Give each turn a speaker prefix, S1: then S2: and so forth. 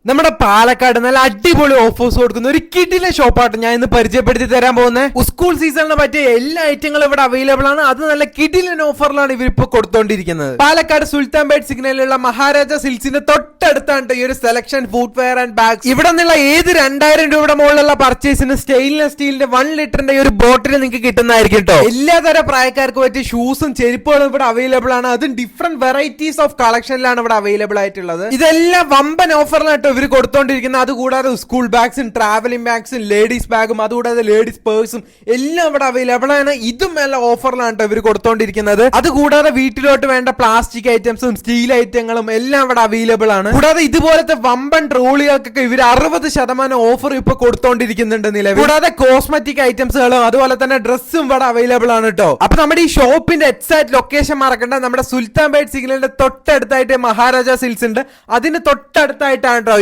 S1: നമ്മുടെ പാലക്കാട് നല്ല അടിപൊളി ഓഫേഴ്സ് കൊടുക്കുന്ന ഒരു കിടിലെ ഷോപ്പായിട്ട് ഞാൻ ഇന്ന് പരിചയപ്പെടുത്തി തരാൻ പോകുന്നത്. സ്കൂൾ സീസണിന് പറ്റിയ എല്ലാ ഐറ്റങ്ങളും ഇവിടെ അവൈലബിൾ ആണ്. അത് നല്ല കിടിലൻ ഓഫറിലാണ് ഇവരിപ്പോ കൊടുത്തോണ്ടിരിക്കുന്നത്. പാലക്കാട് സുൽത്താൻപേട്ട് സിഗ്നലിലുള്ള മഹാരാജ സിൽക്സിന്റെ തൊട്ടടുത്താണ് ഈ ഒരു selection footwear and bags. ഇവിടെ നിന്നുള്ള ഏത് 2000 രൂപയുടെ മുകളിലുള്ള പർച്ചേസിന് സ്റ്റെയിൻലെസ് സ്റ്റീലിന്റെ 1 ലിറ്ററിന്റെ ഒരു ബോട്ടിൽ നിങ്ങൾക്ക് കിട്ടുന്നതായിരിക്കും കേട്ടോ. എല്ലാതരം പ്രായക്കാർക്ക് പറ്റിയ ഷൂസും ചെരുപ്പുകളും ഇവിടെ അവൈലബിൾ ആണ്. അതും ഡിഫറെന്റ് വെറൈറ്റീസ് ഓഫ് കളക്ഷനിലാണ് ഇവിടെ അവൈലബിൾ ആയിട്ടുള്ളത്. ഇതെല്ലാം വമ്പൻ ഓഫറിലായിട്ട് ഇവർ കൊടുത്തോണ്ടിരിക്കുന്നത്. അതുകൂടാതെ സ്കൂൾ ബാഗ്സും ട്രാവലിംഗ് ബാഗ്സും ലേഡീസ് ബാഗും അതുകൂടാതെ ലേഡീസ് പേഴ്സും എല്ലാം ഇവിടെ അവൈലബിൾ ആണ്. ഇതും എല്ലാം ഓഫറിലാണ് ഇവർ കൊടുത്തോണ്ടിരിക്കുന്നത്. അതുകൂടാതെ വീട്ടിലോട്ട് വേണ്ട പ്ലാസ്റ്റിക് ഐറ്റംസും സ്റ്റീൽ ഐറ്റങ്ങളും എല്ലാം ഇവിടെ അവൈലബിൾ ആണ്. കൂടാതെ ഇതുപോലത്തെ വമ്പൻ ട്രോളികൾക്കൊക്കെ ഇവർ 60% ഓഫർ ഇപ്പൊ കൊടുത്തോണ്ടിരിക്കുന്നുണ്ട് നിലവിൽ. കൂടാതെ കോസ്മെറ്റിക് ഐറ്റംസുകളും അതുപോലെ തന്നെ ഡ്രസ്സും ഇവിടെ അവൈലബിൾ ആണ് കേട്ടോ. അപ്പൊ നമ്മുടെ ഈ ഷോപ്പിന്റെ എക്സാക്ട് ലൊക്കേഷൻ മറക്കണ്ട. നമ്മുടെ സുൽത്താൻപേട്ട് സിഗ്നലിന്റെ തൊട്ടടുത്തായിട്ട് മഹാരാജ സിൽക്സ് ഉണ്ട്. അതിന് തൊട്ടടുത്തായിട്ടാണ് കേട്ടോ